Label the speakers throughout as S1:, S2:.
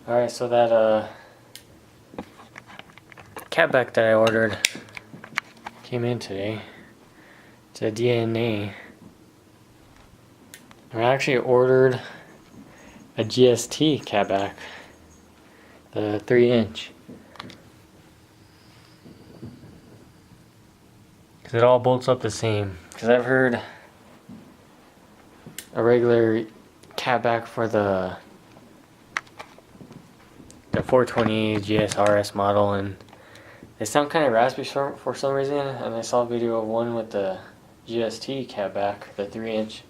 S1: Alright, so that catback that I ordered came in today. It's a DNA. I actually ordered a GST catback, the 3-inch. Because it all bolts up the same. Because I've heard a regular catback for the 420 GSRS model, and they sound kind of raspy for some reason. And I saw a video of one with the GST catback, the 3-inch.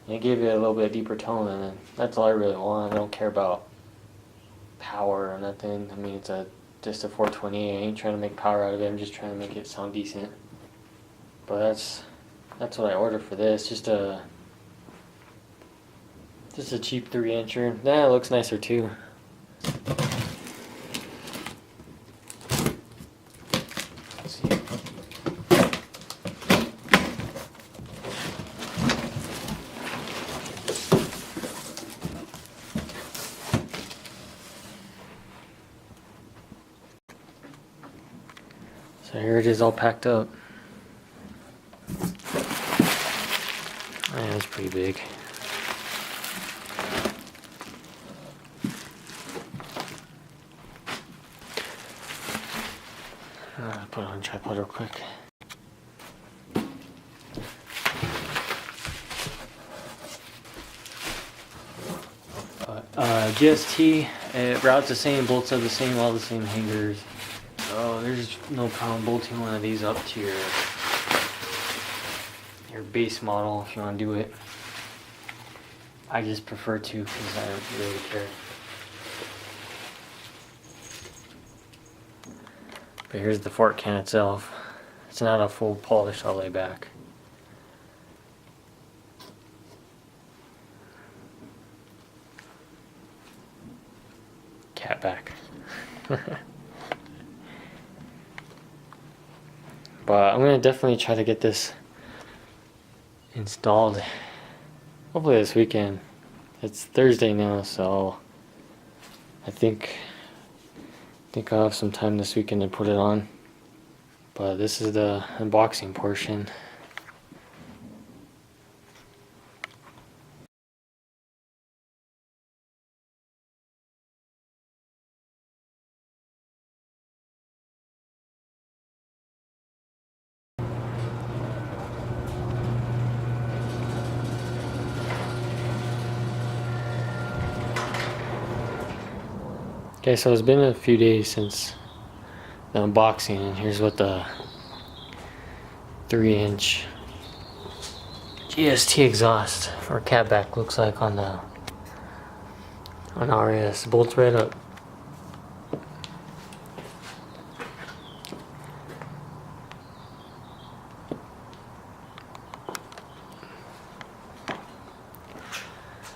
S1: And it gave it a little bit deeper tone, and that's all I really want. I don't care about power or nothing. I mean, it's just a 420. I ain't trying to make power out of it. I'm just trying to make it sound decent. But that's what I ordered for this. Just a cheap 3-incher. Yeah, it looks nicer too. Let's see. So here it is, all packed up. Yeah, it's pretty big. Put it on tripod real quick. GST, it routes the same, bolts are the same, all the same hangers. So there's no problem bolting one of these up to your base model if you want to do it. I just prefer to because I don't really care. But here's the fork can itself. It's not a full polish all the way back. Catback. But I'm gonna definitely try to get this installed. Hopefully this weekend. It's Thursday now, so I think I'll have some time this weekend to put it on. But this is the unboxing portion. Okay, so it's been a few days since the unboxing, and here's what the 3-inch GST exhaust for catback looks like on RS. Bolts right up.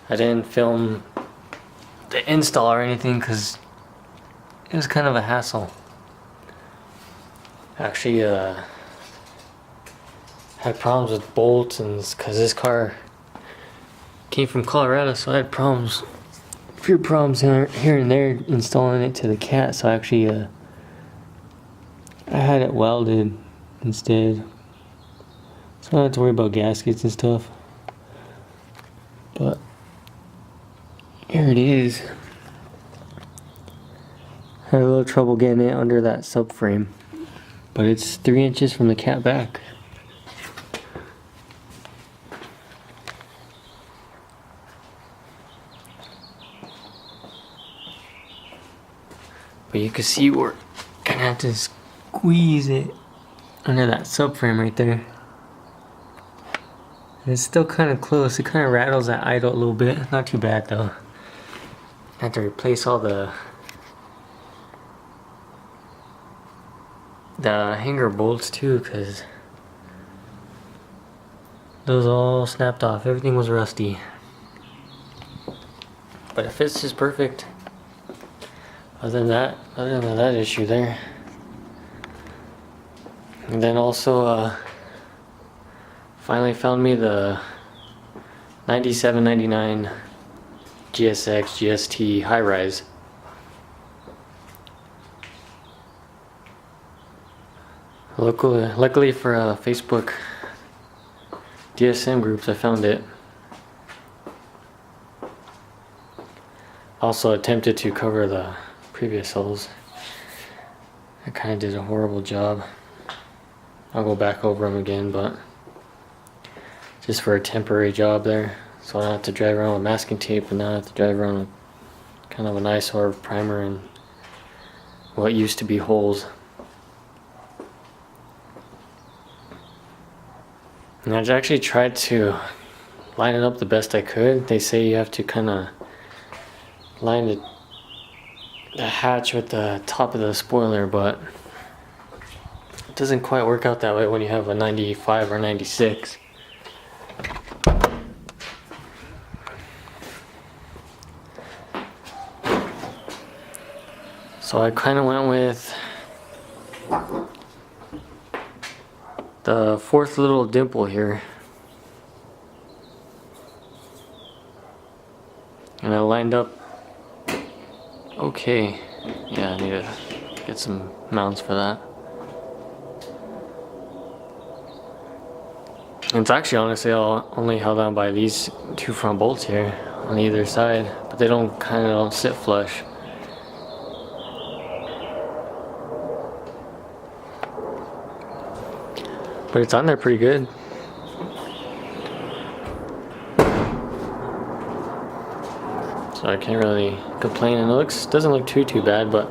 S1: I didn't film the install or anything because it was kind of a hassle. Actually, had problems with bolts, and because this car came from Colorado, so I had problems, a few problems here and there installing it to the Cat. So actually, I had it welded instead, so I don't have to worry about gaskets and stuff. But here it is. Had a little trouble getting it under that subframe, but it's 3 inches from the cat back. But you can see we're gonna have to squeeze it under that subframe right there. And it's still kind of close. It kind of rattles at idle a little bit. Not too bad though. I have to replace all the hanger bolts too, because those all snapped off. Everything was rusty, but it fits just perfect. Other than that issue there. And then also finally found me the 9799 GSX GST high rise Luckily for Facebook DSM groups, I found it. Also attempted to cover the previous holes. I kind of did a horrible job. I'll go back over them again, but just for a temporary job there, so I don't have to drive around with masking tape, and now I have to drive around with kind of a nice sort of primer and what used to be holes. And I actually tried to line it up the best I could. They say you have to kind of line the hatch with the top of the spoiler, but it doesn't quite work out that way when you have a 95 or 96. So I kind of went with the fourth little dimple here, and I lined up okay. Yeah, I need to get some mounts for that. It's actually honestly all only held on by these two front bolts here on either side, but they don't sit flush. But it's on there pretty good. So I can't really complain, and it doesn't look too bad, but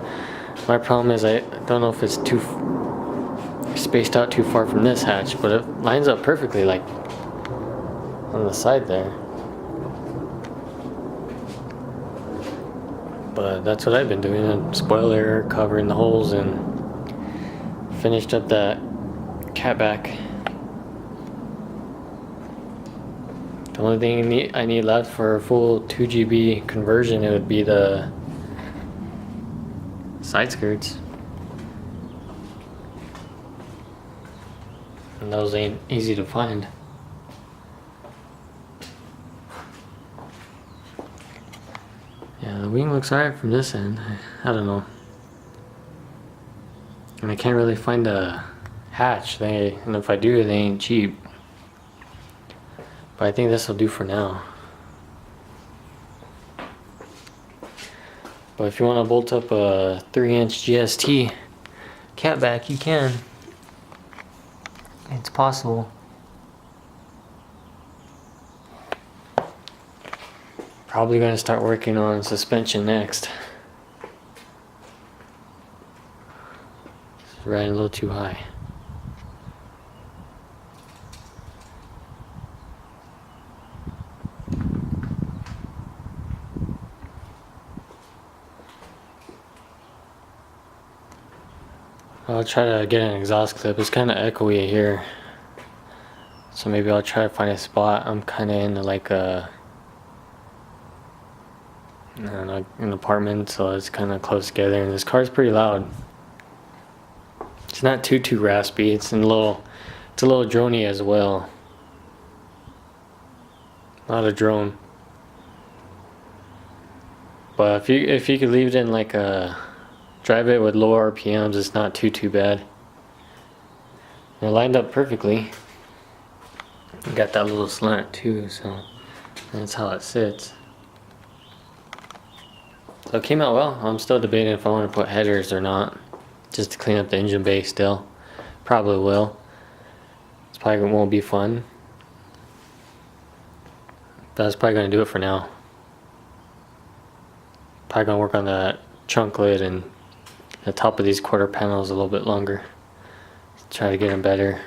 S1: my problem is I don't know if it's too spaced out too far from this hatch, but it lines up perfectly, like on the side there. But that's what I've been doing, a spoiler, covering the holes, and finished up that catback. The only thing I need left for a full 2GB conversion, it would be the side skirts. And those ain't easy to find. Yeah, the wing looks alright from this end. I don't know. And I can't really find a hatch. And if I do, they ain't cheap. But I think this will do for now. But if you want to bolt up a 3-inch GST catback, you can. It's possible. Probably going to start working on suspension next. It's riding a little too high. I'll try to get an exhaust clip. It's kind of echoey here, so maybe I'll try to find a spot. I'm kind of in like I don't know, an apartment, so it's kind of close together, and this car's pretty loud. It's not too raspy. It's a little droney as well. Not a drone. But if you could leave it in like a drive it with low RPMs, it's not too bad. And it lined up perfectly. Got that little slant too, so that's how it sits. So it came out well. I'm still debating if I want to put headers or not, just to clean up the engine bay still. Probably will. It's probably won't be fun, but that's probably going to do it for now. Probably going to work on that trunk lid and the top of these quarter panels a little bit longer. Try to get them better.